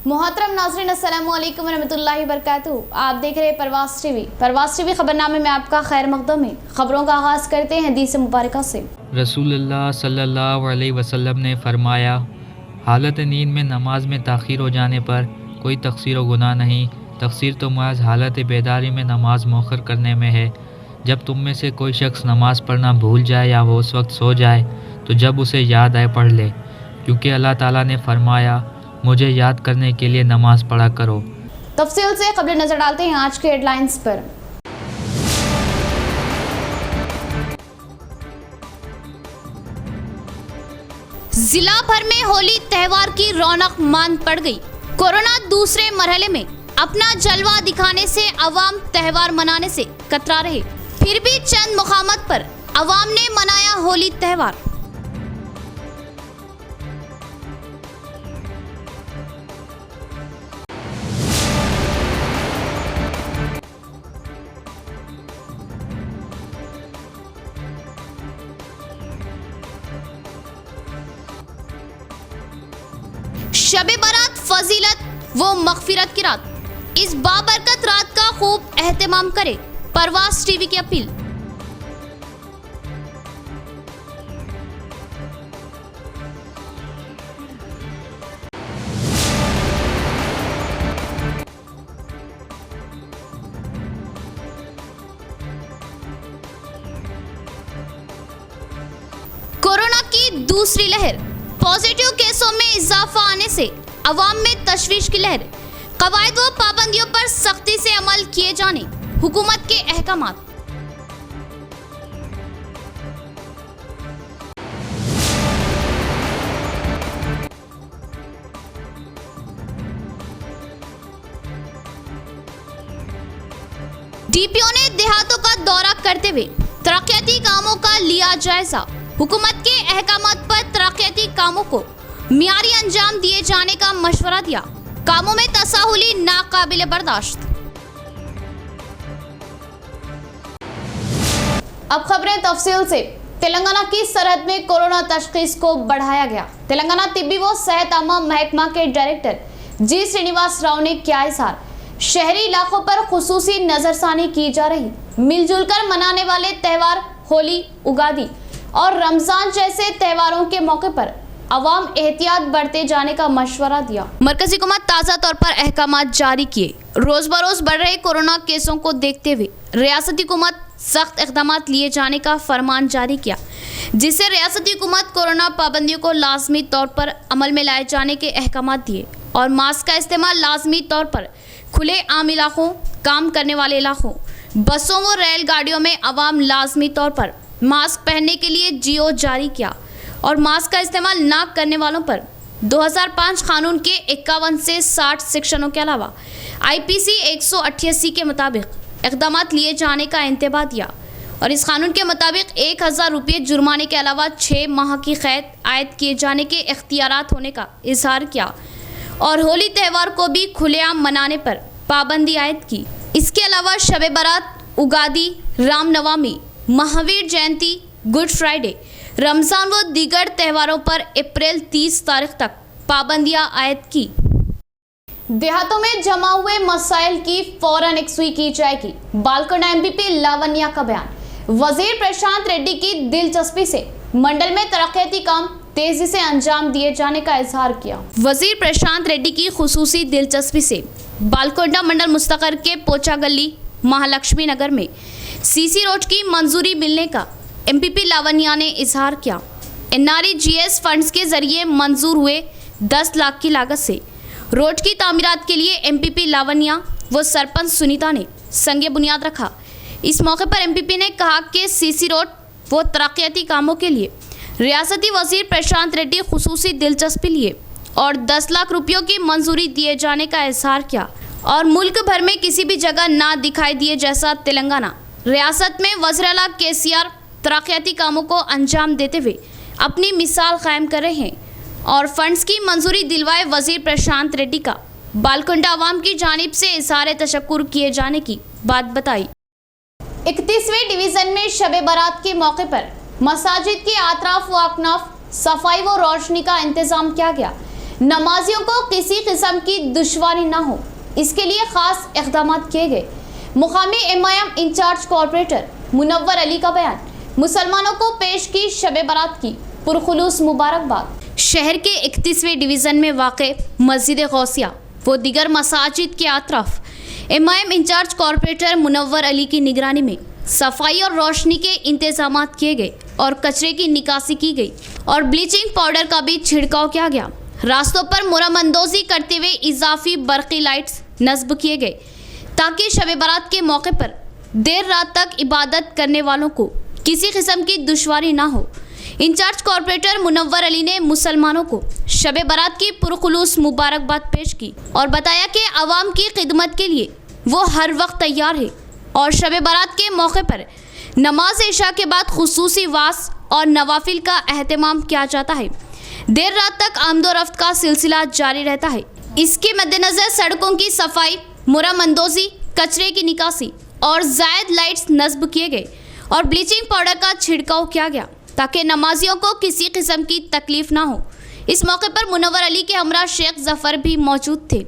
मोहतरम नाज़रीन, अस्सलामु अलैकुम रहमतुल्लाहि वबरकातुहू। आप देख रहे हैं परवास टीवी खबरनामे में आपका खैर मकदम है। खबरों का आगाज़ करते हैं हदीस मुबारका से। रसूलुल्लाह सल्लल्लाहु अलैहि वसल्लम ने फरमाया, हालत नींद में नमाज में ताख़ीर हो जाने पर कोई तक़सीर व गुनाह नहीं। तक़सीर तो महज़ हालत बेदारी में नमाज मौखर करने में है। जब तुम में से कोई शख्स नमाज़ पढ़ना भूल जाए या वो उस वक्त सो जाए तो जब उसे याद आए पढ़ ले, क्योंकि अल्लाह ताला ने फरमाया, मुझे याद करने के लिए नमाज पढ़ा करो। तफसील से खबरें नजर डालते हैं आज के हेडलाइंस पर। जिला भर में होली त्यौहार की रौनक मांद पड़ गई। कोरोना दूसरे मरहले में अपना जलवा दिखाने से अवाम त्यौहार मनाने से कतरा रहे, फिर भी चंद मुकामात पर अवाम ने मनाया होली त्यौहार। शबे बारात फजीलत वो मगफिरत की रात, इस बाबरकत रात का खूब एहतमाम करे, परवास टीवी की अपील। कोरोना की दूसरी लहर, पॉजिटिव केसों में इजाफा आने से अवाम में तशवीश की लहर। कवायद व पाबंदियों पर सख्ती से अमल किए जाने हुकूमत के अहकामात। डीपीओ ने देहातों का दौरा करते हुए तरक्याती कामों का लिया जायजा। हुकूमत के अहकामात पर तरक्याती कामों को मियारी अंजाम दिए जाने का मशवरा दिया। कामों में तसाहुली नाकाबिले बर्दाश्त। अब खबरें तफसील से। तेलंगाना की सरहद में कोरोना तशखीस को बढ़ाया गया। तेलंगाना तिब्बी व सेहत आमा महकमा के डायरेक्टर जी श्रीनिवास राव ने किया इज़हार। शहरी इलाकों पर खुसूसी नजरसानी की जा रही। मिलजुल कर मनाने वाले त्यौहार होली, उगादी और रमजान जैसे त्योहारों के मौके पर अवाम एहतियात बरते जाने का मशवरा दिया। मरकजी हुकूमत ताज़ा तौर पर अहकामात जारी किए। रोज बरोज बढ़ रहे कोरोना केसों को देखते हुए रियासती हुकूमत सख्त इक़दामात लिए जाने का फरमान जारी किया, जिससे रियासती हुकूमत कोरोना पाबंदियों को लाजमी तौर पर अमल में लाए जाने के अहकामात दिए और मास्क का इस्तेमाल लाजमी तौर पर खुले आम इलाकों, काम करने वाले इलाकों, बसों व रेलगाड़ियों में अवाम लाजमी तौर पर मास्क पहनने के लिए जीओ जारी किया और मास्क का इस्तेमाल ना करने वालों पर 2005 कानून के 51 से 60 सेक्शनों के अलावा आईपीसी 188 के मुताबिक इक़दामात लिए जाने का इंतबाह दिया और इस कानून के मुताबिक 1000 रुपये जुर्माने के अलावा 6 माह की कैद आयद किए जाने के इख्तियारात होने का इजहार किया और होली त्यौहार को भी खुलेआम मनाने पर पाबंदी आयद की। इसके अलावा शबे बारात, उगादी, रामनवमी, महावीर जयंती, गुड फ्राइडे, रमज़ान व दीगर त्योहारों पर अप्रैल 30 तारीख तक पाबंदियां आयद की। देहातों में जमा हुए मसाइल की फौरन यकसुई की जाएगी। बालकोंडा एमपीपी लावण्या का बयान। वजीर प्रशांत रेड्डी की दिलचस्पी से मंडल में तरक्याती काम तेजी से अंजाम दिए जाने का इजहार किया। वजीर प्रशांत रेड्डी की खुसूसी दिलचस्पी से बालकोंडा मंडल मुस्तकर के पोचा गली, महालक्ष्मी नगर में सीसी रोड की मंजूरी मिलने का एमपीपी लावण्या ने इजहार किया। एनआरईजीएस फंड्स के जरिए मंजूर हुए 10 लाख की लागत से रोड की तामीरात के लिए एमपीपी लावण्या व सरपंच सुनीता ने संगे बुनियाद रखा। इस मौके पर एमपीपी ने कहा कि सीसी रोड व तरक्याती कामों के लिए रियासती वजीर प्रशांत रेड्डी खुसूसी दिलचस्पी लिए और 10 लाख रुपयों की मंजूरी दिए जाने का इजहार किया और मुल्क भर में किसी भी जगह ना दिखाई दिए जैसा तेलंगाना रियासत में वज़ीर-ए-आला केसीआर तरक्याती कामों को अंजाम देते हुए अपनी मिसाल कायम कर रहे हैं और फंड्स की मंजूरी दिलवाए वजीर प्रशांत रेड्डी का बालकोंडा अवाम की जानिब से इज़हार तशक्कुर किए जाने की बात बताई। 31वें डिवीज़न में शबे बारात के मौके पर मसाजिद के आतराफ व अकनाफ सफाई व रोशनी का इंतजाम किया गया। नमाजियों को किसी किस्म की दुश्वारी ना हो, इसके लिए खास इक़दाम किए गए। मुकामी MIM incharge corporator Munawwar Ali का बयान। मुसलमानों को पेश की शब बारात की पुरखुलूस मुबारकबाद। शहर के 31वें डिवीज़न में वाक़े मस्जिद गौसिया व दीगर मसाजिद के अतराफ एमआईएम इंचार्ज कॉरपोरेटर मुनव्वर अली की निगरानी में सफाई और रोशनी के इंतजाम किए गए और कचरे की निकासी की गई और ब्लीचिंग पाउडर का भी छिड़काव किया गया। रास्तों पर मुरम्मंदोज़ी करते हुए इजाफी बरक़ी लाइट्स नस्ब किए गए ताकि शब बारात के मौके पर देर रात तक इबादत करने वालों को किसी किस्म की दुश्वारी ना हो। इंचार्ज कॉरपोरेटर मुनव्वर अली ने मुसलमानों को शब बारात की पुरखुलूस मुबारकबाद पेश की और बताया कि आवाम की खिदमत के लिए वो हर वक्त तैयार है और शब बारात के मौके पर नमाज इशा के बाद खुसूसी वास और नवाफिल का एहतमाम किया जाता है। देर रात तक आमदोरफ्त का सिलसिला जारी रहता है। इसके मद्देनज़र सड़कों की सफाई, मुरम्मंदोज़ी, कचरे की निकासी और जायद लाइट्स नस्ब किए गए और ब्लीचिंग पाउडर का छिड़काव किया गया ताकि नमाजियों को किसी किस्म की तकलीफ ना हो। इस मौके पर मुनव्वर अली के हमरा शेख जफर भी मौजूद थे।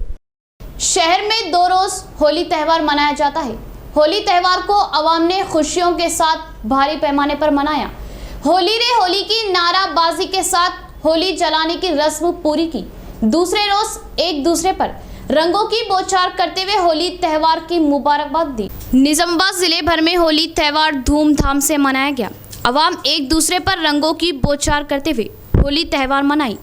शहर में 2 रोज़ होली त्यौहार मनाया जाता है। होली त्यौहार को आवाम ने खुशियों के साथ भारी पैमाने पर मनाया। होली रे होली की नाराबाजी के साथ होली जलाने की रस्म पूरी की। दूसरे रोज एक दूसरे पर रंगों की बौछार करते हुए होली त्यौहार की मुबारकबाद दी। निजामाबाद जिले भर में होली त्यौहार धूमधाम से मनाया गया। आवाम एक दूसरे पर रंगों की बौछार करते हुए होली त्यौहार मनाई।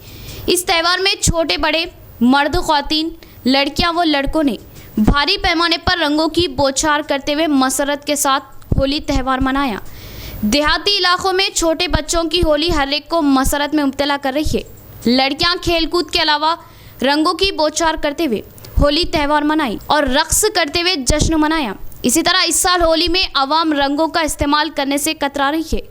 इस त्यौहार में छोटे बड़े, मर्द ख्वातीन, लड़कियां व लड़कों ने भारी पैमाने पर रंगों की बौछार करते हुए मसरत के साथ होली त्यौहार मनाया। देहाती इलाकों में छोटे बच्चों की होली हर एक को मसरत में मुब्तला कर रही है। लड़कियां खेलकूद के अलावा रंगों की बौछार करते हुए होली त्यौहार मनाई और रक्स करते हुए जश्न मनाया। इसी तरह इस साल होली में आवाम रंगों का इस्तेमाल करने से कतरा रही है।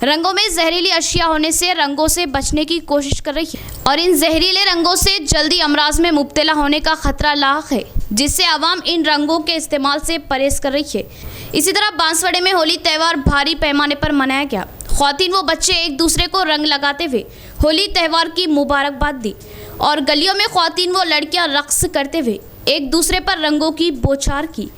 रंगों में जहरीली अशिया होने से रंगों से बचने की कोशिश कर रही है और इन जहरीले रंगों से जल्दी अमराज में मुब्तला होने का खतरा लाक है, जिससे आवाम इन रंगों के इस्तेमाल से परहेज कर रही है। इसी तरह बांसवाड़े में होली त्यौहार भारी पैमाने पर मनाया गया। ख्वातीन व बच्चे एक दूसरे को रंग लगाते हुए होली त्यौहार की मुबारकबाद दी और गलियों में ख्वातीन व लड़कियां रक्स करते हुए एक दूसरे पर रंगों की बौछार की।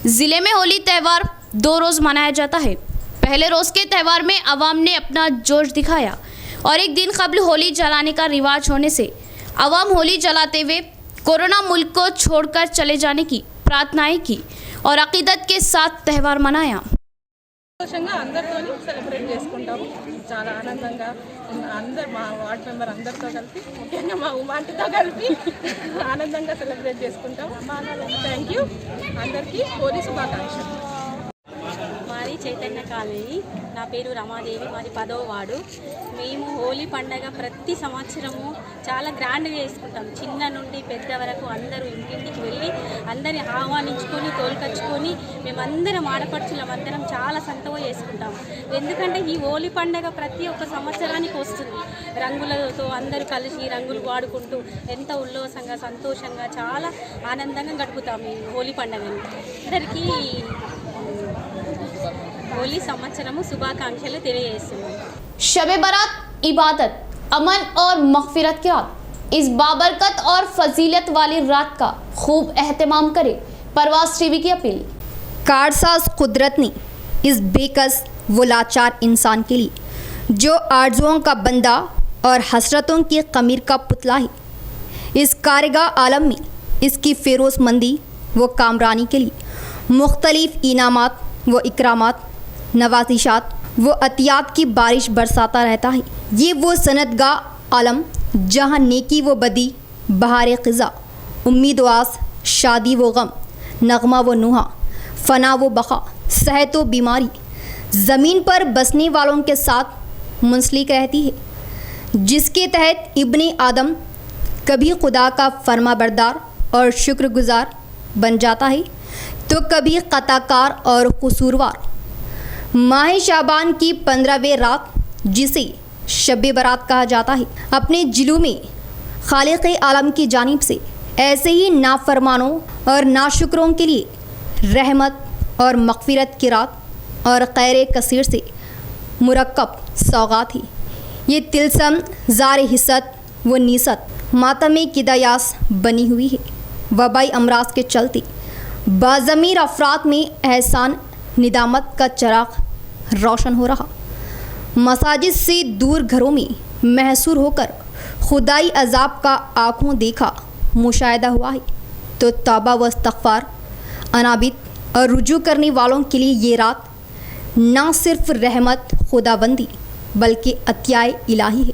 ज़िले में होली त्यौहार 2 रोज़ मनाया जाता है। पहले रोज़ के त्यौहार में आवाम ने अपना जोश दिखाया और एक दिन कबल होली जलाने का रिवाज होने से आवाम होली जलाते हुए कोरोना मुल्क को छोड़कर चले जाने की प्रार्थनाएं की और अकीदत के साथ त्यौहार मनाया। సంతోషంగా అందరితోని సెలబ్రేట్ చేసుకుంటాము। చాలా ఆనందంగా అందరు మా వార్డ్ మెంబర్ అందరితో కలిపి, ముఖ్యంగా మా ఉమాంటితో కలిపి ఆనందంగా సెలబ్రేట్ చేసుకుంటాము। థ్యాంక్ యూ అందరికీ హోలీ శుభాకాంక్షలు। మాది చైతన్య కాలనీ, నా పేరు రమాదేవి, మాది 10వ వార్డు। మేము హోలీ పండగ ప్రతి సంవత్సరము చాలా గ్రాండ్గా చేసుకుంటాం। చిన్న నుండి పెద్ద వరకు అందరూ ఇంటింటికి వెళ్ళి అందరిని ఆహ్వానించుకొని తోలుకొచ్చుకొని మేమందరం ఆడపడుచులమందరం చాలా సంతోషంగా చేసుకుంటాం। ఎందుకంటే ఈ హోలీ పండగ ప్రతి ఒక్క సంవత్సరానికి వస్తుంది। రంగులతో అందరూ కలిసి రంగులు వాడుకుంటూ ఎంత ఉల్లాసంగా సంతోషంగా చాలా ఆనందంగా గడుపుతాం ఈ హోలీ పండగని। అందరికీ होली संवत्सरము శుభాకాంక్షలు తెలియజేస్తున్నాం। शब बारात इबादत, अमन और मगफिरत की रात। इस बाबरकत और फजीलत वाली रात का खूब एहतमाम करे परवाज़ टीवी की अपील। कारसाज कुदरत ने इस बेकस व लाचार इंसान के लिए जो आरजुओं का बंदा और हसरतों की कमीर का पुतला है, इस कारगा आलम में इसकी फेरोज़मंदी व कामरानी के लिए मुख्तलिफ इनामात व इकरामात, नवाजिशात व अतियात की बारिश बरसाता रहता है। ये वो सनतगाह आलम जहाँ नेकी व बदी, बहार क़िज़ा, उम्मीद व आस, शादी व गम, नगमा व नुहा, फ़ना व बक़ा, सेहत व बीमारी ज़मीन पर बसने वालों के साथ मुंसलिक रहती है, जिसके तहत इब्ने आदम कभी खुदा का फर्माबरदार और शुक्रगुजार बन जाता है तो कभी क़ताकार और कसूरवार। माह शाबान की 15वीं रात, जिसे शब बारात कहा जाता है, अपने जिलू में खालिक़ आलम की जानिब से ऐसे ही नाफरमानों और नाशुकरों के लिए रहमत और मग़फ़िरत की रात और खैर कसीर से मुरक्कब सौगात है। ये तिलसम ज़ार हिस्सत व नीसत मातम किदायास बनी हुई है। वबाई अमराज के चलते बाज़मीर अफराद में एहसान निदामत का चिराग रोशन हो रहा। मसाजिद से दूर घरों में महसूर होकर खुदाई अजाब का आँखों देखा मुशाहिदा हुआ है, तो तौबा व इस्तग़फ़ार, अनाबित और रुजू करने वालों के लिए ये रात ना सिर्फ रहमत खुदाबंदी बल्कि अतियाए इलाही है।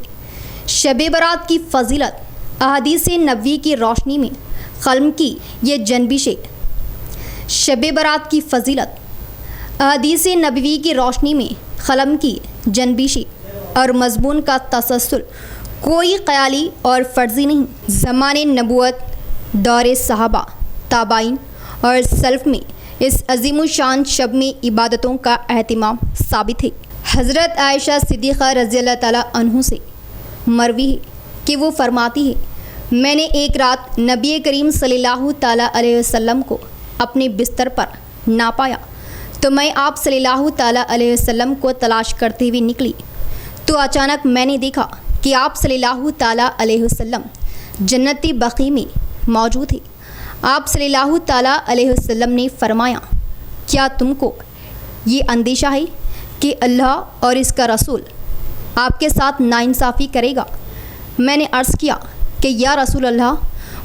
शब बरात की फजीलत अहदीस नबवी की रोशनी में क़ल्म की ये जनबिश, शब बरात की फजीलत अहदीस नबवी की रोशनी में क़ल्म की जनबिश और मज़मून का तसलसल कोई ख़याली और फ़र्ज़ी नहीं। ज़माने नबूवत, दौरे सहाबा, ताबाइन और सल्फ़ में इस अज़ीम शान शब में इबादतों का एहतिमाम साबित है। हज़रत आयशा सिद्दीक़ा रज़ियल्लाहु ताला अन्हु से मरवी है कि वो फरमाती है, मैंने एक रात नबी करीम सल्लल्लाहु ताला अलैहि वसल्लम को अपने बिस्तर पर ना पाया, तो मैं आप सल्लल्लाहु ताला अलैहि वसल्लम को तलाश करते हुए निकली, तो अचानक मैंने देखा कि आप सल्लल्लाहु ताला अलैहि वसल्लम जन्नती बक़ी में मौजूद है। आप सल्लल्लाहु ताला अलैहि वसल्लम ने फरमाया, क्या तुमको ये अंदेशा है कि अल्लाह और इसका रसूल आपके साथ नाइंसाफ़ी करेगा? मैंने अर्ज़ किया कि या रसूल अल्लाह,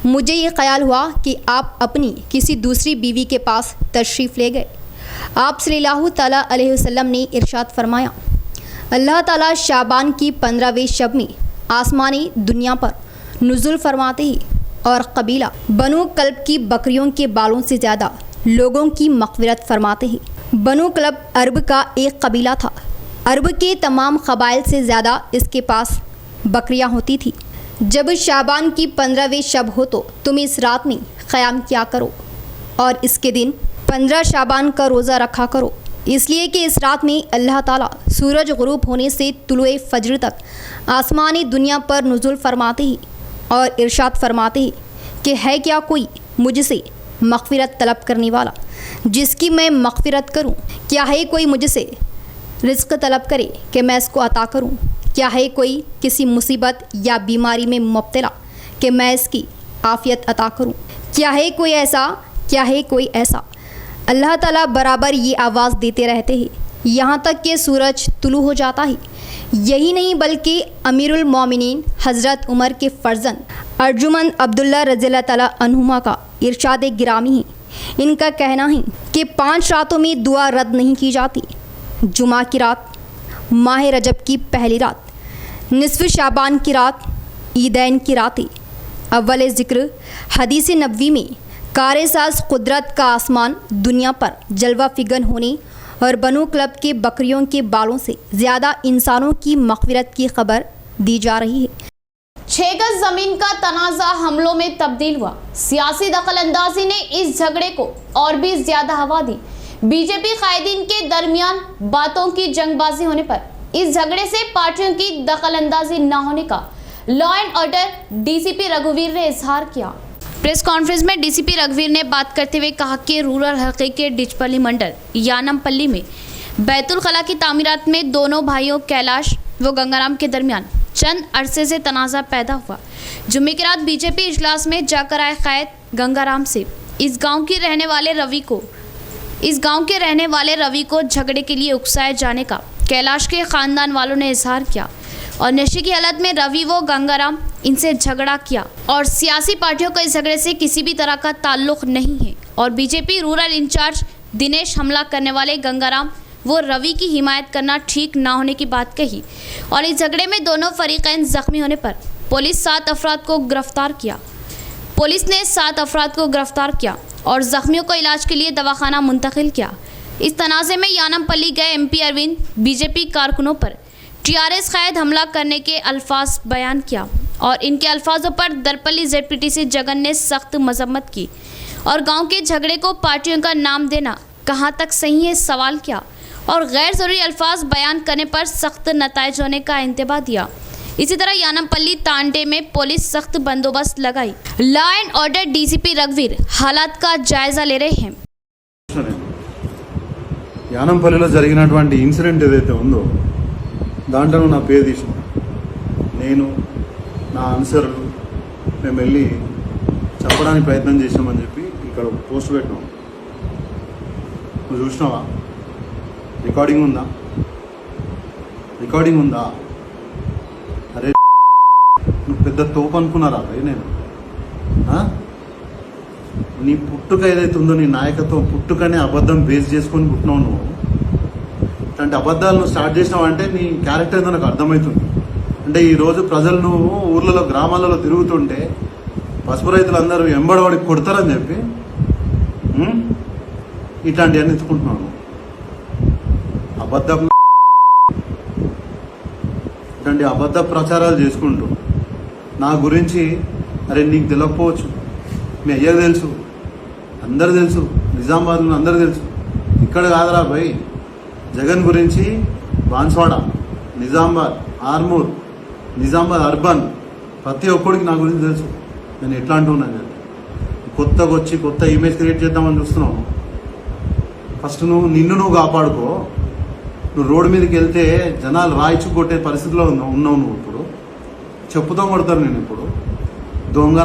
मुझे ये ख़याल हुआ कि आप अपनी किसी दूसरी बीवी के पास तशरीफ़ ले गए। आप सल्लल्लाहु ताला अलैहि वसल्लम ने इरशाद फरमाया, अल्लाह ताला शाबान की 15वें शब में आसमानी दुनिया पर नुज़ुल फरमाते हैं और कबीला बनु कल्ब की बकरियों के बालों से ज़्यादा लोगों की मग़फ़िरत फरमाते हैं। बनु कल्ब अरब का एक कबीला था। अरब के तमाम क़बाइल से ज़्यादा इसके पास बकरियां होती थी। जब शाबान की 15वें शब हो तो तुम इस रात में क़याम किया करो और इसके दिन 15 शाबान का रोज़ा रखा करो, इसलिए कि इस रात में अल्लाह ताला सूरज ग़ुरूब होने से तुलुए फ़ज्र तक आसमानी दुनिया पर नुज़ुल फरमाते हैं और इरशाद फरमाते हैं कि है क्या कोई मुझसे मग़फ़िरत तलब करने वाला जिसकी मैं मग़फ़िरत करूं? क्या है कोई मुझसे रिज़्क़ तलब करे कि मैं इसको अता करूं? क्या है कोई किसी मुसीबत या बीमारी में मुब्तला कि मैं इसकी आफ़ियत अता करूं? क्या है कोई ऐसा? क्या है कोई ऐसा? अल्लाह ताला बराबर ये आवाज़ देते रहते हैं यहाँ तक कि सूरज तुलू हो जाता है। यही नहीं बल्कि अमीरुल मोमिनीन हज़रत उमर के फ़र्जंद अर्जुमंद अब्दुल्ला रज़ियल्लाहु ताला अन्हुमा का इरशाद गिरामी है। इनका कहना है कि 5 रातों में दुआ रद्द नहीं की जाती। जुमा की रात, माह रजब की पहली रात, निस्फ़ शाबान की रात, ईदैन की रातें। अव्वल ज़िक्र हदीस नबवी में कार साज कुदरत का आसमान दुनिया पर जलवा फिगन होने और बनु क्लब के बकरियों के बालों से ज़्यादा इंसानों की मग़फ़िरत की खबर दी जा रही है। 6 गज जमीन का तनाज़ा हमलों में तब्दील हुआ। सियासी दखलंदाजी ने इस झगड़े को और भी ज़्यादा हवा दी। बीजेपी कायदीन के दरमियान बातों की जंगबाजी होने पर इस झगड़े से पार्टियों की दखलंदाजी न होने का लॉ एंड ऑर्डर डीसीपी रघुवीर ने इजहार किया। प्रेस कॉन्फ्रेंस में डीसीपी रघुवीर ने बात करते हुए कहा कि रूरल हल्के के डिचपल्ली मंडल यानमपल्ली में बैतुल खला की तामीरात में दोनों भाइयों कैलाश व गंगाराम के दरमियान चंद अरसे से तनाज़ा पैदा हुआ। जुम्मे की रात बीजेपी इजलास में जाकर आए कैद गंगाराम से इस गांव के रहने वाले रवि को झगड़े के लिए उकसाए जाने का कैलाश के ख़ानदान वालों ने इजहार किया और नशे की हालत में रवि व गंगाराम इनसे झगड़ा किया और सियासी पार्टियों को इस झगड़े से किसी भी तरह का ताल्लुक नहीं है और बीजेपी रूरल इंचार्ज दिनेश हमला करने वाले गंगाराम वो रवि की हिमायत करना ठीक ना होने की बात कही और इस झगड़े में दोनों फरीकैन जख्मी होने पर पुलिस ने 7 अफराद को गिरफ्तार किया और जख्मियों को इलाज के लिए दवाखाना मुंतकिल किया। इस तनाज़े में यानमपल्ली गए एमपी अरविंद बीजेपी कारकुनों पर टीआरएस कैद हमला करने के अल्फाज बयान किया और इनके अल्फाजों पर दरपल्ली जेडपीटीसी जगन ने सख्त मजम्मत की और गांव के झगड़े को पार्टियों का नाम देना कहां तक सही है सवाल किया और गैर ज़रूरी अल्फाज बयान करने पर सख्त नताइज होने का इंतबाह दिया। इसी तरह यानमपल्ली तांडे में पुलिस सख्त बंदोबस्त लगाई। लॉ एंड ऑर्डर डीसीपी रघुवीर हालात का जायजा ले रहे हैं। యానంపల్లిలో జరిగినటువంటి ఇన్సిడెంట్ ఏదైతే ఉందో దాంట్లో నా పేరు తీసిన నేను నా అనుసరులు మేము వెళ్ళి చంపడానికి ప్రయత్నం చేసామని చెప్పి ఇక్కడ ఒక పోస్ట్ పెట్టినాం. నువ్వు చూసినావా? రికార్డింగ్ ఉందా? రికార్డింగ్ ఉందా? అరే నువ్వు పెద్ద తోపు అనుకున్నారా అరే నేను? నీ పుట్టుక ఏదైతే ఉందో, నీ నాయకత్వం పుట్టుకనే అబద్ధం బేస్ చేసుకొని పుట్టినావు నువ్వు. ఇట్లాంటి అబద్ధాలు నువ్వు స్టార్ట్ చేసినావు అంటే నీ క్యారెక్టర్ ఏదో నాకు అర్థమవుతుంది. అంటే ఈరోజు ప్రజలు నువ్వు ఊర్లలో గ్రామాలలో తిరుగుతుంటే పసుపు రైతులు అందరూ ఎంబడవాడికి కొడతారని చెప్పి ఇట్లాంటివన్నీ ఎత్తుకుంటున్నాను. అబద్ధం ఇట్లాంటి అబద్ధ ప్రచారాలు చేసుకుంటూ నా గురించి అరే నీకు తెలియకపోవచ్చు, మీ అయ్యకు తెలుసు, అందరు తెలుసు, నిజామాబాద్లో అందరూ తెలుసు. ఇక్కడ కాదురా భయ్, జగన్ గురించి బాన్స్వాడ, నిజామాబాద్, ఆర్మూర్, నిజామాబాద్ అర్బన్ ప్రతి ఒక్కడికి నా గురించి తెలుసు. నేను ఎట్లా అంటున్నాను, కొత్తగా వచ్చి కొత్త ఇమేజ్ క్రియేట్ చేద్దామని చూస్తున్నావు. ఫస్ట్ నిన్ను కాపాడుకో. నువ్వు రోడ్డు మీదకి వెళ్తే జనాలు రాయిచు కొట్టే పరిస్థితిలో ఉన్నావు నువ్వు. ఇప్పుడు చెప్పుతో కొడతారు. నేను ఇప్పుడు దొంగ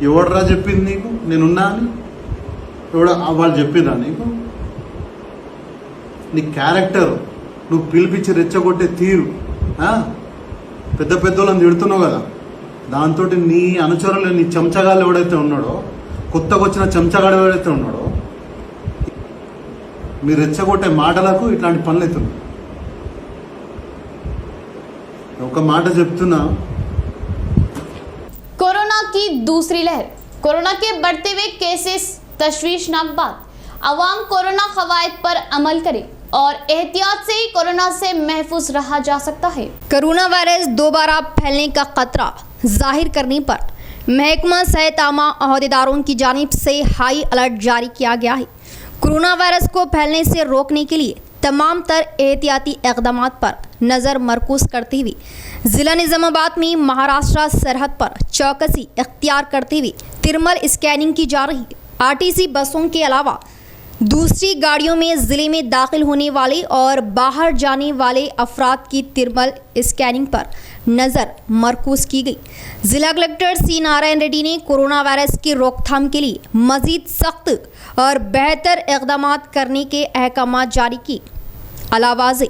ఎవడరా చెప్పింది నీకు నేనున్నా అని? వాళ్ళు చెప్పిందా నీకు? నీ క్యారెక్టర్, నువ్వు పిలిపించి రెచ్చగొట్టే తీరు, పెద్ద పెద్దోళ్ళని తిడుతున్నావు కదా, దాంతో నీ అనుచరులు, నీ చెంచగాళ్ళు ఎవడైతే ఉన్నాడో, కొత్తగా వచ్చిన చెంచగాడు ఎవడైతే ఉన్నాడో, మీరు రెచ్చగొట్టే మాటలకు ఇట్లాంటి పనులు అవుతున్నాయి. ఒక మాట చెప్తున్నా, कोरोना की दूसरी लहर, कोरोना के बढ़ते हुए केसेस तशवीशनाक बात। अवाम कोरोना कवायद पर अमल करे और एहतियात से ही कोरोना से महफूज रहा जा सकता है। कोरोना वायरस दोबारा फैलने का खतरा जाहिर करने पर महकमा सेहत आमा अहदेदारों की जानिब से हाई अलर्ट जारी किया गया है। कोरोना वायरस को फैलने से रोकने के लिए तमाम तर एहतियाती इक़दामात पर नज़र मरकूज़ करते हुए ज़िला निज़ामाबाद में महाराष्ट्र सरहद पर चौकसी इख्तियार करते हुए तिरमल स्कैनिंग की जा रही है। आरटीसी बसों के अलावा दूसरी गाड़ियों में ज़िले में दाखिल होने वाले और बाहर जाने वाले अफराद की तिरमल स्कैनिंग पर नज़र मरकूज़ की गई। ज़िला कलेक्टर सी नारायण रेड्डी ने कोरोना वायरस की रोकथाम के लिए मज़ीद सख्त और बेहतर इक़दामात करने के अहकाम जारी किए। अलावा से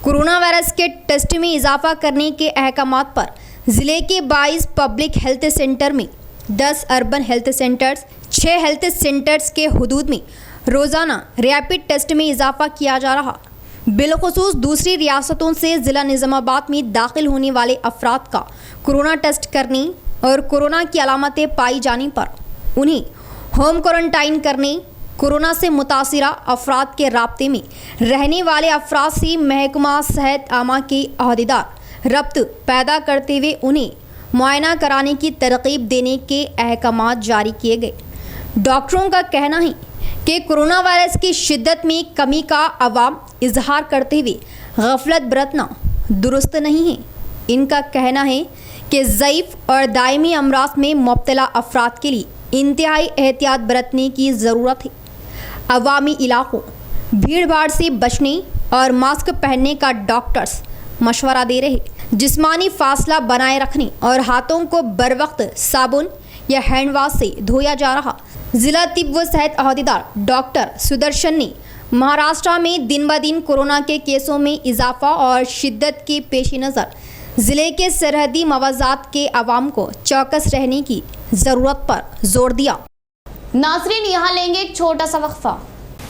कोरोना वायरस के टेस्ट में इजाफा करने के अहकामात पर ज़िले के 22 पब्लिक हेल्थ सेंटर में 10 urban health centres, 6 health centres के हुदूद में रोज़ाना रैपिड टेस्ट में इजाफा किया जा रहा। बिलखुसूस दूसरी रियासतों से ज़िला निज़ामाबाद में दाखिल होने वाले अफराद का कोरोना टेस्ट करने और कोरोना की अलामतें पाई जाने पर उन्हें होम क्वारंटाइन करने, कोरोना से मुतासिरा अफराद के राब्ते में रहने वाले अफराद से महकमा सेहत आमा के अहदेदार रब्त पैदा करते हुए उन्हें मुआयना कराने की तरकीब देने के अहकामात जारी किए गए। डॉक्टरों का कहना है कि कोरोना वायरस की शिद्दत में कमी का अवाम इजहार करते हुए गफलत बरतना दुरुस्त नहीं है। इनका कहना है कि ज़ईफ़ और दायमी अमराज में मुब्तला अफराद के लिए इंतहाई एहतियात बरतने की ज़रूरत है। अवामी इलाकों भीड़ भाड़ से बचने और मास्क पहनने का डॉक्टर्स मशवरा दे रहे। जिस्मानी फासला बनाए रखने और हाथों को बर वक्त साबुन या हैंड वाश से धोया जा रहा। ज़िला तिब व सेहत अहदेदार डॉक्टर सुदर्शन ने महाराष्ट्र में दिन ब दिन कोरोना के केसों में इजाफा और शिद्दत के पेश नज़र ज़िले के सरहदी मवाज़ात के अवाम को चौकस रहने की ज़रूरत पर जोर दिया। नाज़रीन, यहाँ लेंगे एक छोटा सा वक्फा।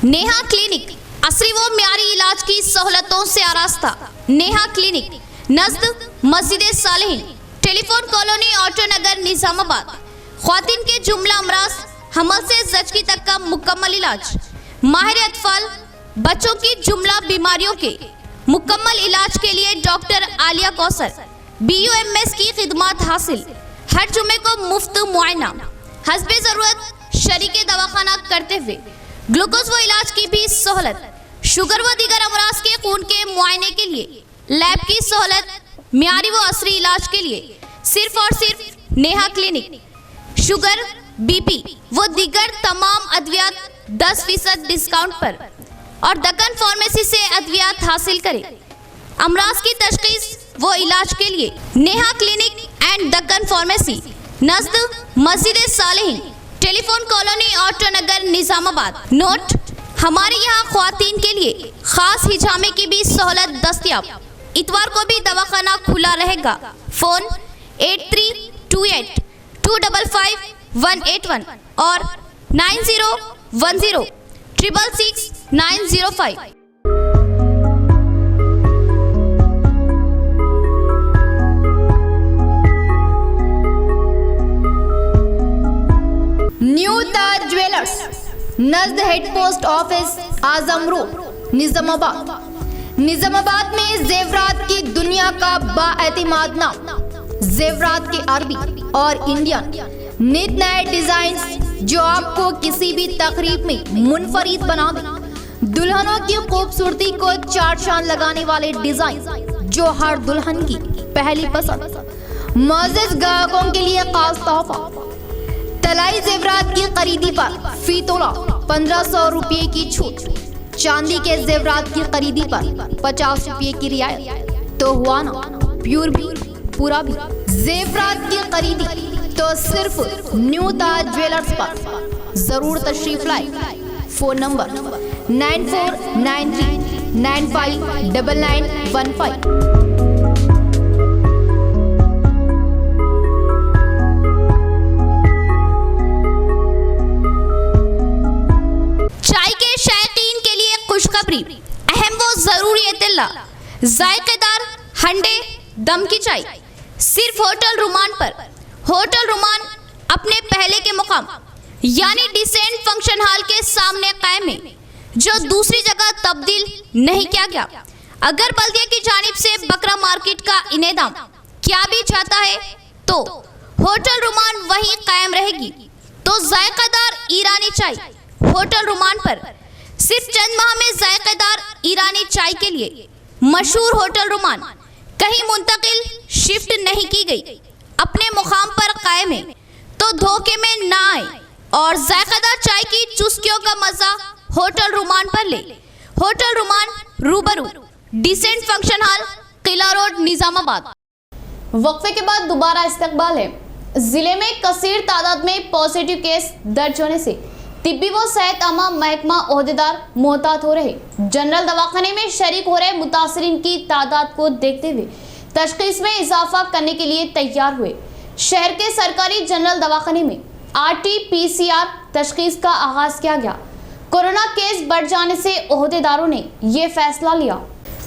नेहा क्लिनिक असली व म्यारी इलाज की सहूलतों से आरास्ता। नेहा क्लिनिक नज़द मस्जिद सालेहीन, टेलीफोन कॉलोनी, ऑटो नगर, निज़ामाबाद। ख्वातीन के जुमला अमराज, हमल से जचकी तक का मुकम्मल इलाज। माहिर अतफाल, बच्चों की जुमला बीमारियों के मुकम्मल इलाज के लिए डॉक्टर आलिया कौसर BUMS की खिदमत हासिल। हर जुमे को मुफ्त मुआयना, हस्बे ज़रूरत शरीके दवाखाना करते हुए ग्लूकोज व इलाज की भी सहूलत। शुगर व दीगर अमराज के खून के मुआयने के लिए लैब की सहूलत। म्यारी व असरी इलाज के लिए सिर्फ और सिर्फ नेहा क्लिनिक। शुगर, BP व दीगर तमाम अद्वियात 10% डिस्काउंट पर और दक्कन फार्मेसी से अद्वियात हासिल करें। अमराज की तशखीस व इलाज के लिए Neha clinic and Deccan pharmacy नज़द मस्जिद Saleheen, telephone colony, auto Nagar, Nizamabad. Note, हमारे यहाँ ख्वातीन के लिए खास हिजामे की भी सहूलत दस्तयाब। इतवार को भी दवाखाना खुला रहेगा। फ़ोन 8328 255 181 और 9010 666 905। न्यू ताज ज्वेलर्स, नज़द हेड पोस्ट ऑफिस, आजम रोड, निजामाबाद। निजामाबाद में जेवरात की दुनिया का बाएतिमाद नाम। जेवरात के अरबी और इंडियन नित नए डिजाइन जो आपको किसी भी तकरीब में मुनफरिद बना दे। दुल्हनों की खूबसूरती को चार चांद लगाने वाले डिजाइन जो हर दुल्हन की पहली पसंद। मोअज़्ज़िज़ ग्राहकों के लिए खास तोहफा, तलाई जेवरात की खरीदी पर फी तोला 1500 रुपये की छूट। चांदी के जेवरात की खरीदी पर 50 रुपये की रियायत। तो हुआ ना प्योर भी पूरा भी। जेवरात की खरीदी तो सिर्फ न्यू ताज ज्वेलर्स पर। जरूर तशरीफ लाए। Phone number 9493 959915। खुशखबरी, अहम वो जरूरी इत्तला, जायकेदार हंडे दम की चाय सिर्फ होटल रुमान पर। होटल रुमान अपने पहले के मुकाम यानी डिसेंट फंक्शन हॉल के सामने कायम है, जो दूसरी जगह तब्दील नहीं किया गया। अगर बल्दिया की जानिब से बकरा मार्केट का इनेदाम क्या भी चाहता है तो होटल रुमान वहीं कायम रहेगी। तो जायकेदार ईरानी चाय होटल रुमान पर। सिर्फ चंद माह में जायकेदार ईरानी चाय के लिए मशहूर होटल रुमान कहीं मुंतकिल शिफ्ट नहीं की गई, अपने मुकाम पर कायम है। तो धोखे में ना आए और जायकेदार चाय की चुस्कियों का मजा होटल रुमान पर ले। होटल रुमान रूबरू डिसेंट फंक्शन हॉल, किला रोड, निजामाबाद। वक्फे के बाद दोबारा इस्तकबाल है। जिले में कसीर तादाद में पॉजिटिव केस दर्ज होने से तिब्बी व सेहत आमा महकमा ओहदेदार मोहतात हो रहे। जनरल दवाखाने में शरीक हो रहे मुतासरीन की तादाद को देखते हुए तशखीस में इजाफा करने के लिए तैयार हुए। शहर के सरकारी जनरल दवाखाने में RT-PCR तशखीस का आगाज किया गया। कोरोना केस बढ़ जाने से ओहदेदारों ने ये फैसला लिया।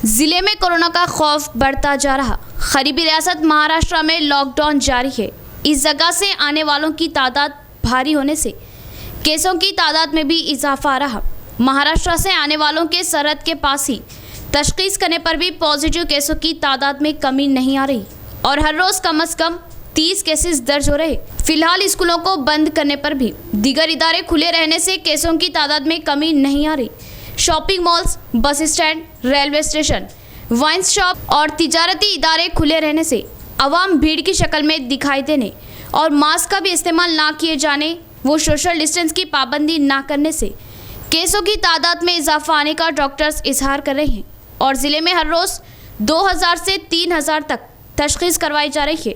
जिले में कोरोना का खौफ बढ़ता जा रहा। करीबी रियासत महाराष्ट्र में लॉकडाउन जारी है। इस जगह से आने वालों की तादाद भारी होने से केसों की तादाद में भी इजाफा आ रहा। महाराष्ट्र से आने वालों के सरहद के पास ही तशखीस करने पर भी पॉजिटिव केसों की तादाद में कमी नहीं आ रही और हर रोज कम से कम 30 केसेस दर्ज हो रहे। फिलहाल स्कूलों को बंद करने पर भी दीगर इदारे खुले रहने से केसों की तादाद में कमी नहीं आ रही। Shopping malls, bus stand, railway station, wine shop और तिजारती इदारे खुले रहने से आवाम भीड़ की शक्ल में दिखाई देने और मास्क का भी इस्तेमाल ना किए जाने वो सोशल डिस्टेंस की पाबंदी ना करने से केसों की तादाद में इजाफा आने का डॉक्टर्स इजहार कर रहे हैं और ज़िले में हर रोज़ 2000 से 3000 तक तशखीस करवाई जा रही है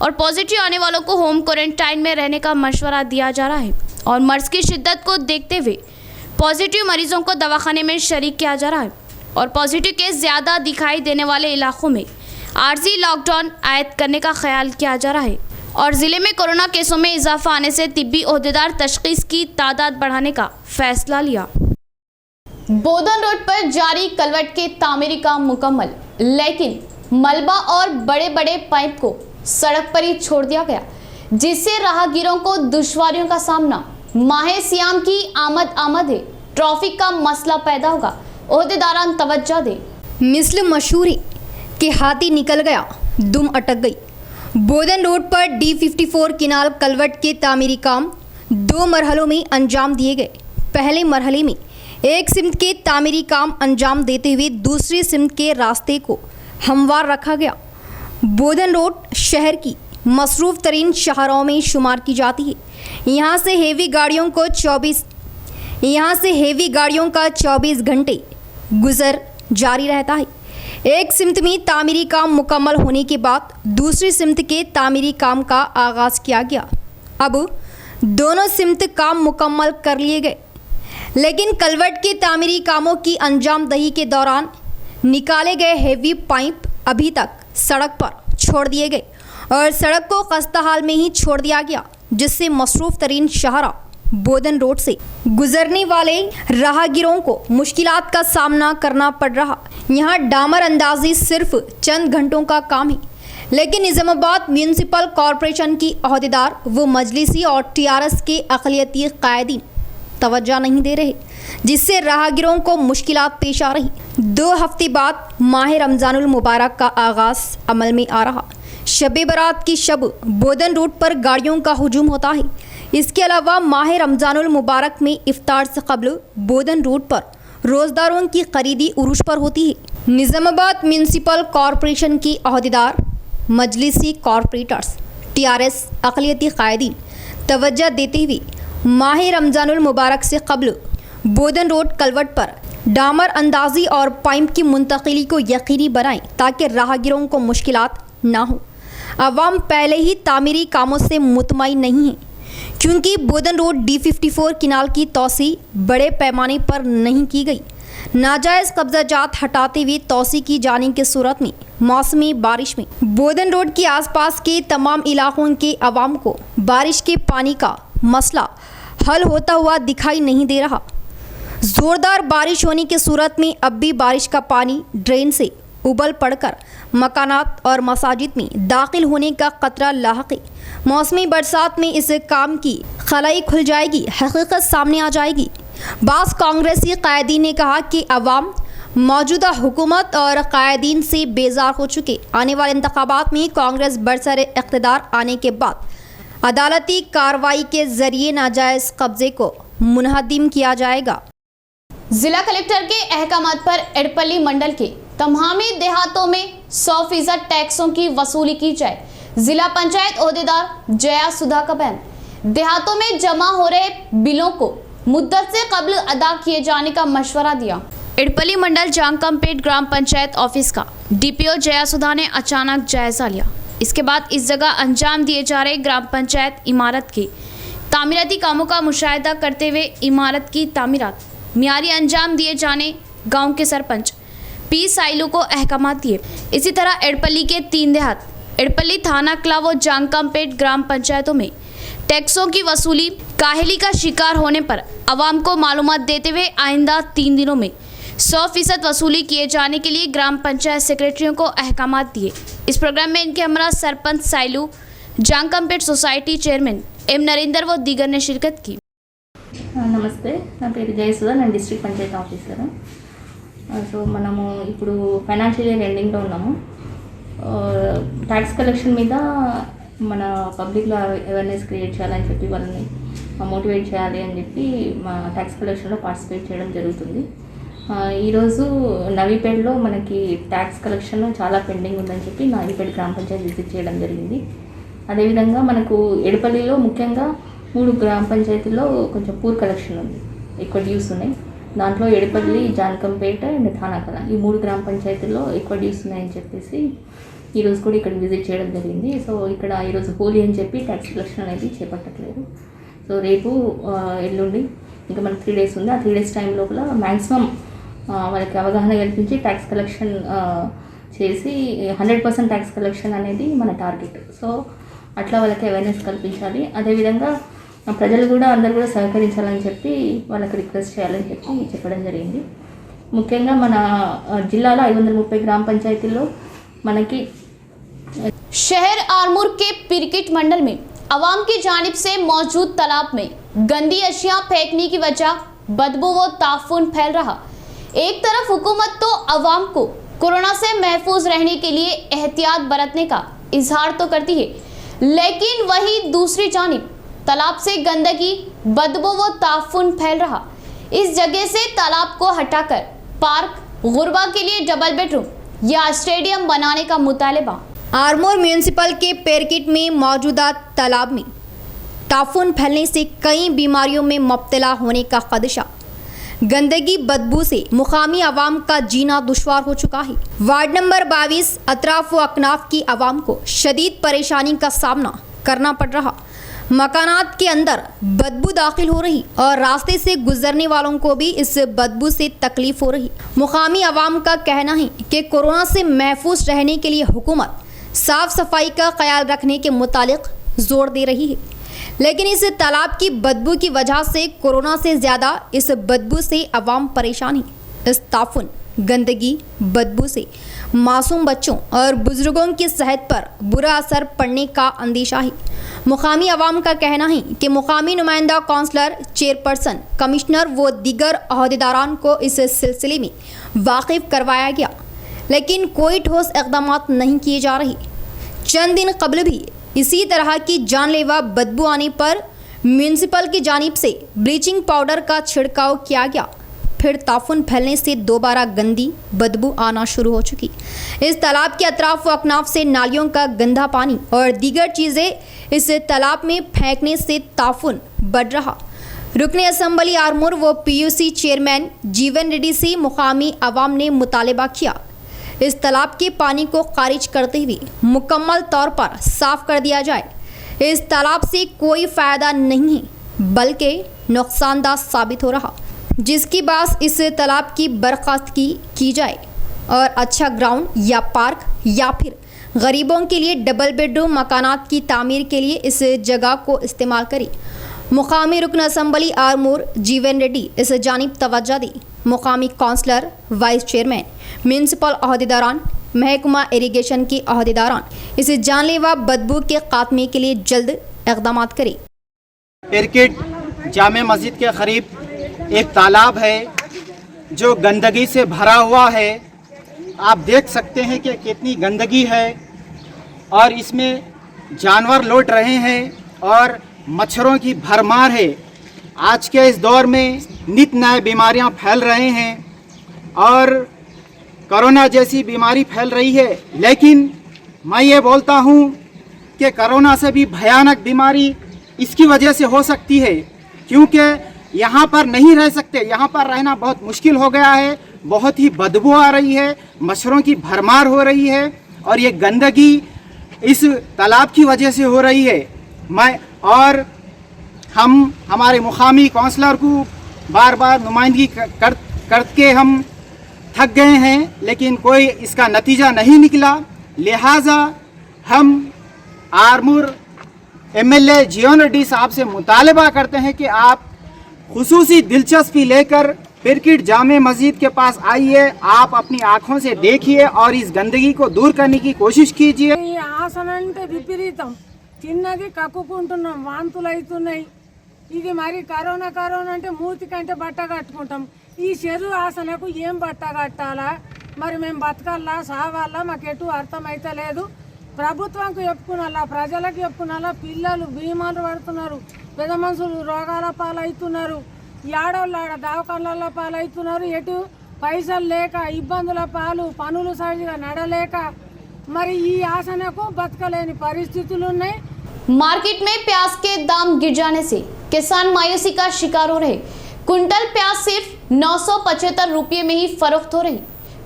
और पॉजिटिव आने वालों को होम क्वारंटाइन में रहने का मशवरा दिया जा रहा है और मर्ज की शिद्दत को देखते हुए पॉजिटिव मरीजों को दवाखाने में शरीक किया जा रहा है और पॉजिटिव केस ज़्यादा दिखाई देने वाले इलाकों में आर्जी लॉकडाउन आयद करने का ख्याल किया जा रहा है और ज़िले में कोरोना केसों में इजाफा आने से तिब्बी ओहदेदार तशखीस की तादाद बढ़ाने का फैसला लिया। बोधन रोड पर जारी कलवट के तामीरी काम मुकम्मल, लेकिन मलबा और बड़े बड़े पाइप को सड़क पर ही छोड़ दिया गया, जिससे राहगीरों को दुश्वारियों का सामना। माहे सियाम की आमद है, ट्रैफिक का मसला पैदा होगा, ओहदेदारान तवज्जो दे। मिसल मशहूर है कि हाथी निकल गया दुम अटक गई। बोधन रोड पर D54 किनाल कलवट के तामीरी काम 2 मरहलों में अंजाम दिए गए। पहले मरहले में एक सिमत के तामीरी काम अंजाम देते हुए दूसरी सिमत के रास्ते को हमवार रखा गया। बोधन रोड शहर की मसरूफ़ तरीन शहरों में शुमार की जाती है। यहाँ से हेवी गाड़ियों का 24 घंटे गुजर जारी रहता है। एक सिमत में तामीरी काम मुकम्मल होने के बाद दूसरी सिमत के तामीरी काम का आगाज़ किया गया। अब दोनों सिमत काम मुकम्मल कर लिए गए, लेकिन कलवर्ट के तामीरी कामों की अंजामदही के दौरान निकाले गए हेवी पाइप अभी तक सड़क पर छोड़ दिए गए और सड़क को खस्ता हाल में ही छोड़ दिया गया, जिससे मसरूफ़ तरीन शाहरा बोधन रोड से गुजरने वाले राहगीरों को मुश्किलात का सामना करना पड़ रहा। यहाँ डामर अंदाजी सिर्फ चंद घंटों का काम है, लेकिन निज़ामाबाद म्यूनसिपल कॉरपोरेशन की अहदेदार व मजलिसी और टीआरएस के अक़लियती कायदीन तवज्जो नहीं दे रहे, जिससे राहगीरों को मुश्किलात पेश आ रही। 2 हफ्ते बाद माह रमज़ानुल मुबारक का आगाज़ अमल में आ रहा। शब बारात की शब बोधन रोड पर गाड़ियों का हुजूम होता है। इसके अलावा माह रमज़ानुल मुबारक में इफ्तार से कबल बोधन रोड पर रोज़दारों की खरीदी उरूज पर होती है। निज़ामाबाद म्यूनसिपल कॉरपोरेशन की अहदेदार, मजलिसी कॉरपोरेटर्स, टीआरएस अक़लियती कायदीन तवज्जो देते हुए माह रमज़ानुल मुबारक से कबल बोधन रोड कलवट पर डामर अंदाजी और पाइप की मुंतकिली को यकीनी बनाएं ताकि राहगीरों को मुश्किलात ना हो। अवाम पहले ही तामीरी कामों से मुतमईन नहीं है, क्योंकि बोधन रोड D54 किनाल की तोसी बड़े पैमाने पर नहीं की गई। नाजायज़ कब्जाजात हटाते हुए तोसी की जाने की सूरत में मौसमी बारिश में बोधन रोड के आसपास के तमाम इलाकों के अवाम को बारिश के पानी का मसला हल होता हुआ दिखाई नहीं दे रहा। ज़ोरदार बारिश होने की सूरत में अब भी बारिश का पानी ड्रेन से उबल पड़कर मकानात और मसाजिद में दाखिल होने का खतरा लाहक है। मौसमी बरसात में इस काम की खलाई खुल जाएगी, हकीकत सामने आ जाएगी। बास कांग्रेसी कायदीन ने कहा कि अवाम मौजूदा हुकूमत और कायदीन से बेजार हो चुके। आने वाले इंतखाबात में कांग्रेस बरसर इक़्तिदार आने के बाद अदालती कार्रवाई के जरिए नाजायज़ कब्जे को मुनहदिम किया जाएगा। जिला कलेक्टर के अहकामात पर एडपल्ली मंडल के तमामी देहातों में 100% टैक्सों की वसूली की जाए। जिला पंचायत ओहदेदार जया सुधा का बयान। देहातों में जमा हो रहे बिलों को मुद्दत से कबल अदा किए जाने का मशवरा दिया। एडपल्ली मंडल जांगकमपेट ग्राम पंचायत ऑफिस का डीपीओ जया सुधा ने अचानक जायजा लिया। इसके बाद इस जगह अंजाम दिए जा रहे ग्राम पंचायत इमारत के तामीराती कामों का मुशाहिदा करते हुए इमारत की तामीरात मियारी अंजाम दिए जाने गांव के सरपंच पी साइलू को अहकामात दिए। इसी तरह एडपल्ली के 3 देहात एडपल्ली थाना कला व जांगकमपेट ग्राम पंचायतों में टैक्सों की वसूली काहली का शिकार होने पर आवाम को मालूमात देते हुए आइंदा 3 दिनों में 100% वसूली किए जाने के लिए ग्राम पंचायत सेक्रेटरियों को अहकामात दिए। इस प्रोग्राम में इनके हमरा sarpanch Sailu, Jangkampet society chairman M Narendra व दीगर ने शिरकत की। నమస్తే, నా పేరు జయసుధ, నేను డిస్ట్రిక్ట్ పంచాయతీ ఆఫీసర్. సో మనము ఇప్పుడు ఫైనాన్షియల్ ఇయర్ ఎండింగ్లో ఉన్నాము. ట్యాక్స్ కలెక్షన్ మీద మన పబ్లిక్లో అవేర్నెస్ క్రియేట్ చేయాలని చెప్పి వాళ్ళని మోటివేట్ చేయాలి అని చెప్పి మా ట్యాక్స్ కలెక్షన్లో పార్టిసిపేట్ చేయడం జరుగుతుంది. ఈరోజు నవీపేటలో మనకి ట్యాక్స్ కలెక్షన్ చాలా పెండింగ్ ఉందని చెప్పి నవీపేట గ్రామ పంచాయతీ విజిట్ చేయడం జరిగింది. అదేవిధంగా మనకు ఎడపల్లిలో ముఖ్యంగా 3 గ్రామ పంచాయతీల్లో కొంచెం పూర్ కలెక్షన్ ఉంది, ఎక్కువ డ్యూస్ ఉన్నాయి. దాంట్లో ఎడపల్లి, జాంగకంపేట అండ్ థానాకల ఈ 3 గ్రామ పంచాయతీల్లో ఎక్కువ డ్యూస్ ఉన్నాయని చెప్పేసి ఈరోజు కూడా ఇక్కడ విజిట్ చేయడం జరిగింది. సో ఇక్కడ ఈరోజు హోలీ అని చెప్పి ట్యాక్స్ కలెక్షన్ అనేది చేపట్టట్లేదు. సో రేపు ఎల్లుండి ఇంకా మనకు 3 డేస్ ఉంది. ఆ 3 డేస్ టైం లోపల మ్యాక్సిమం వాళ్ళకి అవగాహన కల్పించి ట్యాక్స్ కలెక్షన్ చేసి 100% ట్యాక్స్ కలెక్షన్ అనేది మన టార్గెట్. సో అట్లా వాళ్ళకి అవేర్నెస్ కల్పించాలి. అదేవిధంగా ప్రజలు కూడా అందరూ కూడా సహకరించాలని చెప్పి వాళ్ళకి రిక్వెస్ట్ చేయాలని చెప్పి చెప్పడం జరిగింది. ముఖ్యంగా మన జిల్లాలో 530 గ్రామ పంచాయతీల్లో మనకి शहर आरमूर के पिरकिट मंडल में अवाम की जानिब से मौजूद तालाब में गंदी अशिया फेंकने की वजह बदबू व ताफून फैल रहा। एक तरफ हुकूमत तो अवाम को कोरोना से महफूज रहने के लिए एहतियात बरतने का इजहार तो करती है, लेकिन वही दूसरी जानिब तालाब से गंदगी, बदबू व ताफून फैल रहा। इस जगह से तालाब को हटाकर पार्क, गुरबा के लिए डबल बेडरूम या स्टेडियम बनाने का मुतालबा। आरमूर म्यूनसिपल के पेरकिट में मौजूदा तालाब में ताफून फैलने से कई बीमारियों में मुब्तला होने का खदशा। गंदगी बदबू से मुकामी आवाम का जीना दुश्वार हो चुका है। वार्ड नंबर 22 अतराफ व अकनाफ की आवाम को शदीद परेशानी का सामना करना पड़ रहा। मकानात के अंदर बदबू दाखिल हो रही और रास्ते से गुजरने वालों को भी इस बदबू से तकलीफ हो रही। मुकामी आवाम का कहना है कि कोरोना से महफूज रहने के लिए हुकूमत साफ सफाई का ख्याल रखने के मुतालिक जोर दे रही है, लेकिन इस तालाब की बदबू की वजह से कोरोना से ज़्यादा इस बदबू से आवाम परेशान है। इस ताफुन गंदगी बदबू से मासूम बच्चों और बुजुर्गों की सेहत पर बुरा असर पड़ने का अंदेशा है। मुकामी आवाम का कहना है कि मुकामी नुमाइंदा काउंसलर, चेयरपर्सन, कमिश्नर व दीगर अहदेदारान को इस सिलसिले में वाकिफ करवाया गया, लेकिन कोई ठोस इक़दाम नहीं किए जा रहे। चंद दिन कबल भी इसी तरह की जानलेवा बदबू आने पर म्यूनसिपल की जानिब से ब्लीचिंग पाउडर का छिड़काव किया गया, फिर ताफुन फैलने से दोबारा गंदी बदबू आना शुरू हो चुकी। इस तालाब के अतराफ व अकनाफ से नालियों का गंदा पानी और दीगर चीज़ें इस तालाब में फेंकने से ताफुन बढ़ रहा। रुकने असम्बली आरमूर व PUC चेयरमैन जीवन रेड्डी से मुकामी आवाम ने मुतालबा किया इस तालाब के पानी को खारिज करते हुए मुकम्मल तौर पर साफ कर दिया जाए। इस तालाब से कोई फ़ायदा नहीं है बल्कि नुकसानदाह साबित हो रहा, जिसकी बात इस तालाब की बर्खास्तगी की जाए और अच्छा ग्राउंड या पार्क या फिर गरीबों के लिए डबल बेडरूम मकानात की तामीर के लिए इस जगह को इस्तेमाल करें। मुकामी रुकन असम्बली आरमूर जीवन रेड्डी इस जानिब तवज्जो दी। मुकामी काउंसलर, वाइस चेयरमैन, म्यूनसिपल अहदेदारान, महकमा इरीगेशन के अहदेदारान इस जानलेवा बदबू के खात्मे के लिए जल्द इक़दाम करें। पिरकिट जामे मस्जिद के करीब एक तालाब है जो गंदगी से भरा हुआ है। आप देख सकते हैं कि कितनी गंदगी है और इसमें जानवर लौट रहे हैं और मच्छरों की भरमार है। आज के इस दौर में नित नए बीमारियां फैल रहे हैं और कोरोना जैसी बीमारी फैल रही है, लेकिन मैं ये बोलता हूँ कि कोरोना से भी भयानक बीमारी इसकी वजह से हो सकती है, क्योंकि यहाँ पर नहीं रह सकते, यहाँ पर रहना बहुत मुश्किल हो गया है। बहुत ही बदबू आ रही है, मच्छरों की भरमार हो रही है और ये गंदगी इस तालाब की वजह से हो रही है। और हम हमारे मुकामी काउंसलर को बार बार नुमाइंदगी करके हम थक गए हैं, लेकिन कोई इसका नतीजा नहीं निकला। लिहाजा हम आरमूर MLA जीवन रेड्डी साहब से मुतालबा करते हैं कि आप खुसूसी दिलचस्पी लेकर पिरकिट जामे मस्जिद के पास आइए, आप अपनी आँखों से देखिए और इस गंदगी को दूर करने की कोशिश कीजिए। ఈ ఆసన అంటే విపరీతం చిన్నది కక్కుకుంటున్నాం, వాంతులు అవుతున్నాయి। ఇది మరి కరోనా అంటే మూతి కంటే బట్ట కట్టుకుంటాం। ఈ చెరువు ఆసనకు ఏం బట్ట కట్టాలా, మరి మేము బతకాలా సావాలా మాకెటు అర్థమైతే లేదు। ప్రభుత్వంకు చెప్పుకునాలా, ప్రజలకు చెప్పుకునాలా। పిల్లలు బీమాలు పడుతున్నారు, పెద్ద మనుషులు రోగాల పాలవుతున్నారు, ఆడవాళ్ళు ఆడ దవాఖానాల పాలవుతున్నారు। ఎటు పైసలు లేక ఇబ్బందుల పాలు, పనులు సరిగా నడలేక మరి ఈ ఆసనకు బతకలేని పరిస్థితులు ఉన్నాయి। मार्केट में प्याज के दाम गिर जाने से किसान मायूसी का शिकार हो रहे। कुंटल प्याज सिर्फ 975 रुपये में ही फरोख्त हो रही।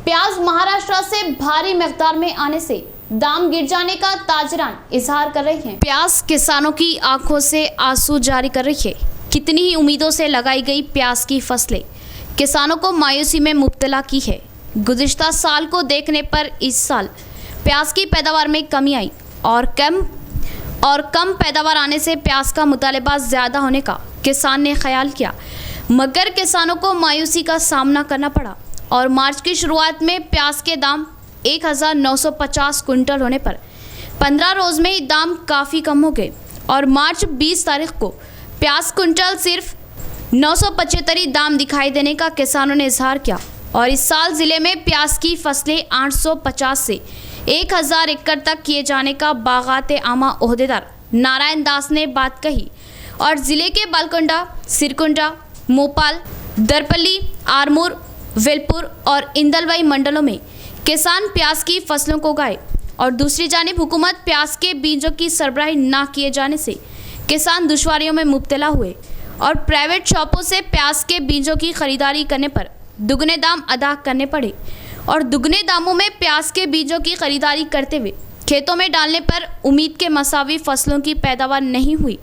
प्याज महाराष्ट्र से भारी मिकदार में आने से दाम गिर जाने का ताजरान इजहार कर रहे हैं। प्याज किसानों की आंखों से आंसू जारी कर रही है। कितनी ही उम्मीदों से लगाई गई प्याज की फसलें किसानों को मायूसी में मुब्तला की है। गुज़िश्ता साल को देखने पर इस साल प्याज की पैदावार में कमी आई और कम पैदावार आने से प्याज का मुतालबा ज़्यादा होने का किसान ने ख्याल किया, मगर किसानों को मायूसी का सामना करना पड़ा और मार्च की शुरुआत में प्याज के दाम 1950 कुंटल होने पर 15 रोज़ में ही दाम काफ़ी कम हो गए और मार्च 20 तारीख को प्याज कुंटल सिर्फ 975 दाम दिखाई देने का किसानों ने इजहार किया। और इस साल ज़िले में प्याज की फसलें 850 से 1000 एकड़ तक किए जाने का बागात आमा ओहदेदार नारायण दास ने बात कही और ज़िले के बालकोंडा, सिरकुंडा, मोपाल, दरपल्ली, आरमूर, वेलपुर और इंदलवाई मंडलों में किसान प्याज की फसलों को उगाए और दूसरी जानिब हुकूमत प्याज के बीजों की सरबराही ना किए जाने से किसान दुश्वारियों में मुब्तला हुए और प्राइवेट शॉपों से प्याज के बीजों की खरीदारी करने पर दुगने दाम अदा करने पड़े और दुगने दामों में प्याज के बीजों की खरीदारी करते हुए खेतों में डालने पर उम्मीद के मसावी फसलों की पैदावार नहीं हुई।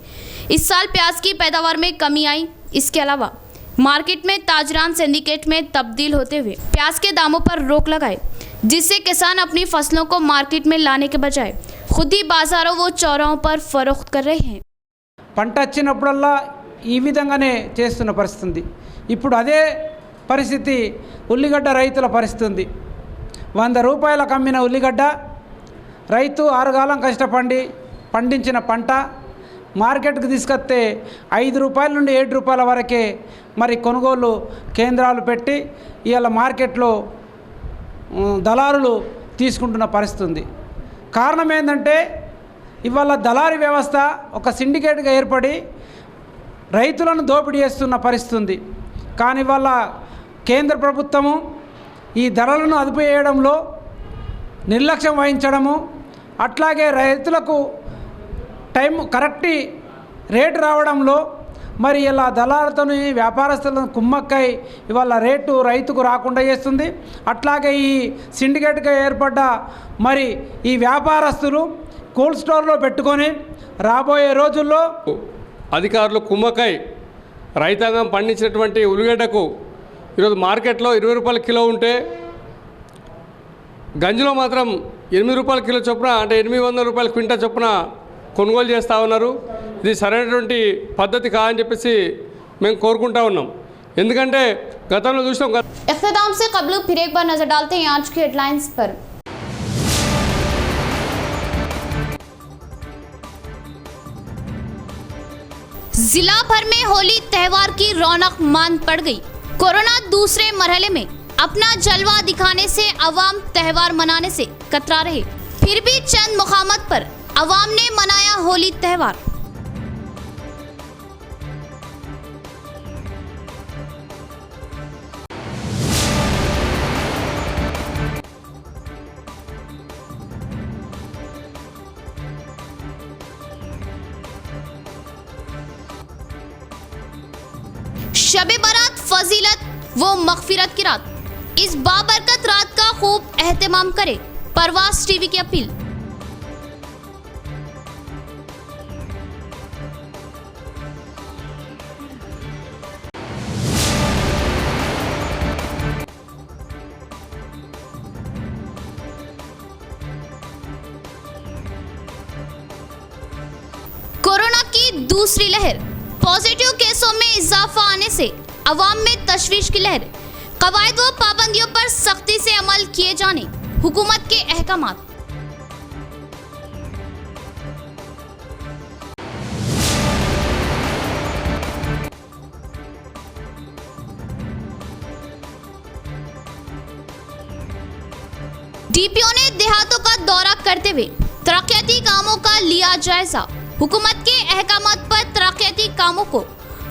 इस साल प्याज की पैदावार में कमी आई। इसके अलावा मार्केट में ताजरान सिंडिकेट में तब्दील होते हुए प्याज के दामों पर रोक लगाए, जिससे किसान अपनी फसलों को मार्केट में लाने के बजाय खुद ही बाजारों व चौराहों पर फरोख्त कर रहे हैं। పంట వచ్చినప్పుడల్లా ఈ విధంగానే చేస్తున్న పరిస్థితి ఉంది। ఇప్పుడు అదే పరిస్థితి ఉల్లిగడ్డ రైతుల పరిస్థితి ఉంది। 100 రూపాయలకు అమ్మిన ఉల్లిగడ్డ రైతు 6 కాలం కష్టపడి పండించిన పంట మార్కెట్కి తీసుకొస్తే 5 రూపాయల నుండి 7 రూపాయల వరకే మరి కొనుగోలు కేంద్రాలు పెట్టి ఇవాళ మార్కెట్లో దళారులు తీసుకుంటున్న పరిస్థితి ఉంది। కారణం ఏంటంటే ఇవాళ దళారీ వ్యవస్థ ఒక సిండికేట్గా ఏర్పడి రైతులను దోపిడీ చేస్తున్న పరిస్థితి ఉంది। కానీ ఇవాళ కేంద్ర ప్రభుత్వము ఈ ధరలను అదుపు చేయడంలో నిర్లక్ష్యం వహించడము, అట్లాగే రైతులకు టైం కరెక్ట్ రేటు రావడంలో మరి ఇలా దళారులతోని వ్యాపారస్తులను కుమ్మక్కై ఇవాళ రేటు రైతుకు రాకుండా చేస్తుంది। అట్లాగే ఈ సిండికేట్గా ఏర్పడ్డ మరి ఈ వ్యాపారస్తులు కోల్డ్ స్టోర్లో పెట్టుకొని రాబోయే రోజుల్లో అధికారులు కుమ్మకై రైతాంగం పండించినటువంటి ఉల్లిగడ్డకు ఈరోజు మార్కెట్లో 20 రూపాయల కిలో ఉంటే గంజిలో మాత్రం 8 రూపాయల కిలో చొప్పున అంటే 800 రూపాయల క్వింటా చొప్పున కొనుగోలు చేస్తూ ఉన్నారు। ఇది సరైనటువంటి పద్ధతి కాదని చెప్పేసి మేము కోరుకుంటా ఉన్నాం। ఎందుకంటే గతంలో చూసాం। इख्तिताम से कबल फिर एक बार नजर डालते हैं आज की हेडलाइंस पर। जिला भर में होली त्यौहार की रौनक मांद पड़ गई। कोरोना दूसरे मरहले में अपना जलवा दिखाने से अवाम त्यौहार मनाने से कतरा रहे, फिर भी चंद मुकामात पर अवाम ने मनाया होली त्यौहार। शबे बारात फजीलत वो मगफिरत की रात, इस बाबरकत रात का खूब एहतमाम करे, परवाज़ टीवी की अपील। कोरोना की दूसरी लहर, पॉजिटिव केसों में इजाफा आने से अवाम में तशवीश की लहर, कवायद व पाबंदियों पर सख्ती से अमल किए जाने हुकूमत के अहकामात। डीपीओ ने देहातों का दौरा करते हुए तरक्याती कामों का लिया जायजा। हुकूमत के अहकामात पर तरक्याती कामों को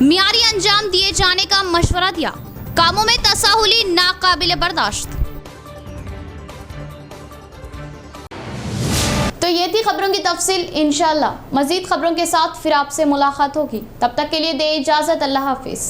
मियारी अंजाम दिए जाने का मशवरा दिया। कामों में तसाहुली नाकाबिले बर्दाश्त। तो ये थी खबरों की तफसील। इंशाअल्लाह मजीद खबरों के साथ फिर आपसे मुलाकात होगी। तब तक के लिए दे इजाजत। अल्लाह हाफिज।